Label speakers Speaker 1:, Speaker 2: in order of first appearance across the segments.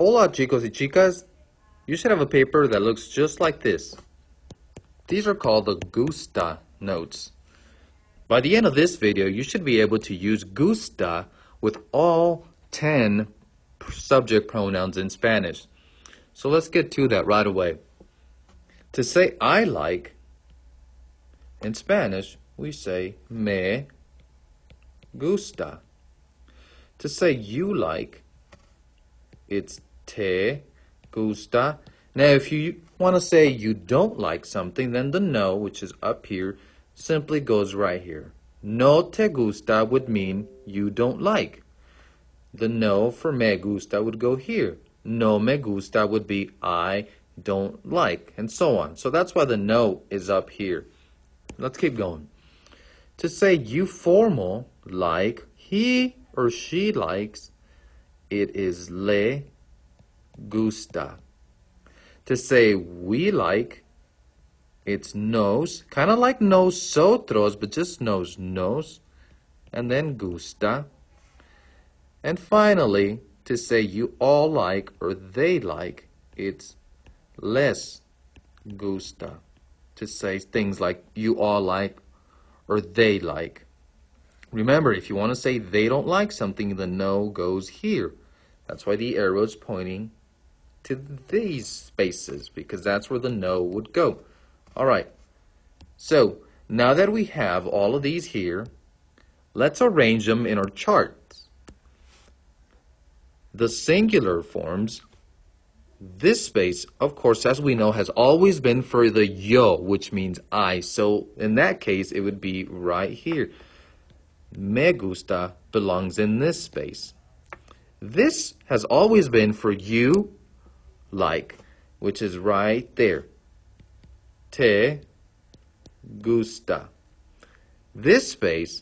Speaker 1: Hola chicos y chicas, you should have a paper that looks just like this. These are called the gusta notes. By the end of this video, you should be able to use gusta with all 10 subject pronouns in Spanish. So let's get to that right away. To say I like, in Spanish, we say me gusta. To say you like, it's te gusta. Now, if you want to say you don't like something, then the no, which is up here, simply goes right here. No te gusta would mean you don't like. The no for me gusta would go here. No me gusta would be I don't like, and so on. So that's why the no is up here. Let's keep going. To say you formal like, he or she likes, it is le gusta. To say we like, it's nos, kind of like nosotros, but just nos, and then gusta. And finally, to say you all like or they like, it's les gusta. To say things like you all like or they like. Remember, if you want to say they don't like something, the no goes here. That's why the arrow is pointing to these spaces, because that's where the no would go. All right. So now that we have all of these here, let's arrange them in our charts. The singular forms, this space, of course, as we know, has always been for the yo, which means I. So in that case, it would be right here. Me gusta belongs in this space. This has always been for you like, which is right there. Te gusta. This space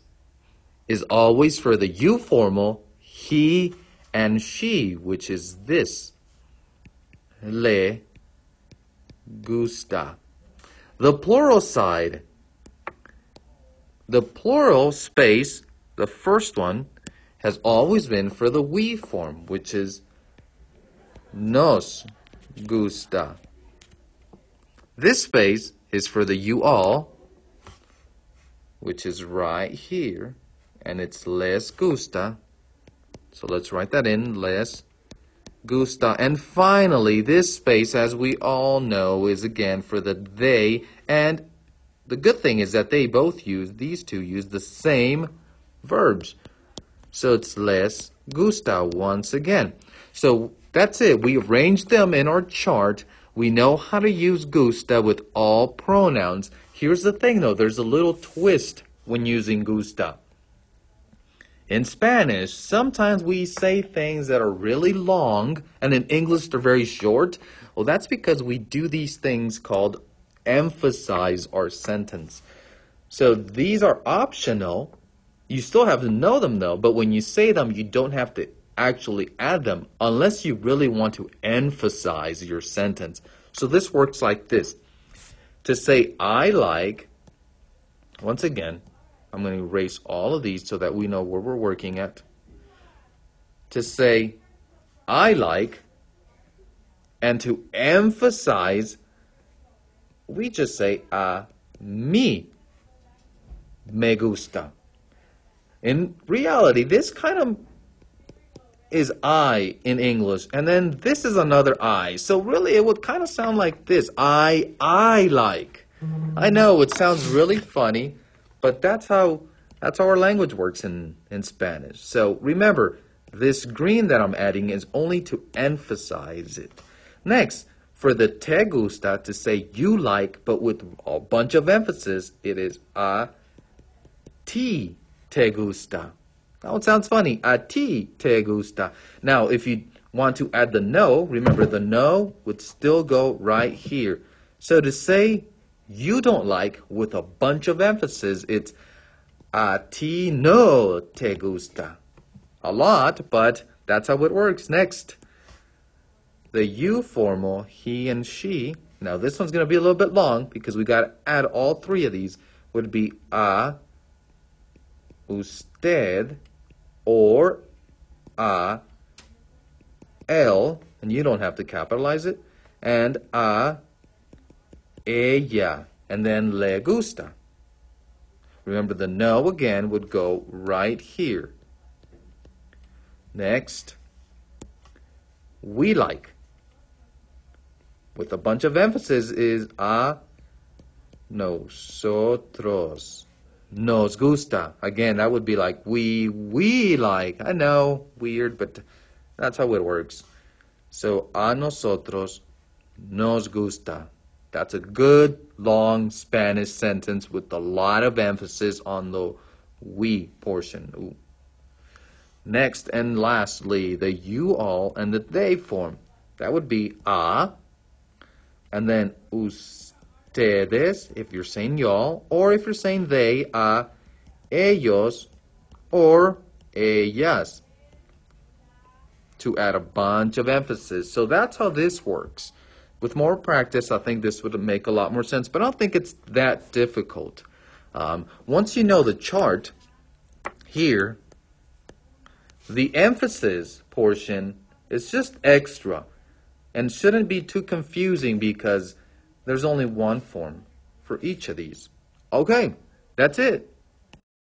Speaker 1: is always for the you formal, he and she, which is this. Le gusta. The plural side, the plural space, the first one, has always been for the we form, which is nos gusta. This space is for the you all, which is right here, and it's les gusta. So let's write that in, les gusta. And finally, this space, as we all know, is again for the they, and the good thing is that they both use, these two use the same verbs. So it's les gusta once again. So that's it. We arranged them in our chart. We know how to use gusta with all pronouns. Here's the thing though, there's a little twist when using gusta. In Spanish, sometimes we say things that are really long, and in English they're very short. Well, that's because we do these things called emphasize our sentence. So these are optional. You still have to know them though, but when you say them, you don't have to actually add them unless you really want to emphasize your sentence. So this works like this. To say I like, once again, I'm going to erase all of these so that we know where we're working at. To say I like, and to emphasize, we just say a mí me gusta. In reality, this kind of is I in English, and then this is another I. So really, it would kind of sound like this. I like. I know it sounds really funny, but that's how our language works in Spanish. So remember, this green that I'm adding is only to emphasize it. Next, for the te gusta, to say you like, but with a bunch of emphasis, it is a ti te gusta. Now it sounds funny. A ti te gusta. Now, if you want to add the no, remember the no would still go right here. So to say you don't like with a bunch of emphasis, it's a ti no te gusta. A lot, but that's how it works. Next, the you formal, he and she. Now this one's going to be a little bit long because we got to add all three of these. Would be a, usted, or a, él, and you don't have to capitalize it, and a ella, and then le gusta. Remember, the no again would go right here. Next, we like, with a bunch of emphasis, is a nosotros. Nos gusta. Again, that would be like we like. I know, weird, but that's how it works. So, a nosotros nos gusta. That's a good, long Spanish sentence with a lot of emphasis on the we portion. Ooh. Next and lastly, the you all and the they form. That would be a, and then ustedes, if you're saying y'all, or if you're saying they, a ellos, or ellas, to add a bunch of emphasis. So that's how this works. With more practice, I think this would make a lot more sense, but I don't think it's that difficult. Once you know the chart, here, the emphasis portion is just extra and shouldn't be too confusing because there's only one form for each of these. Okay, that's it.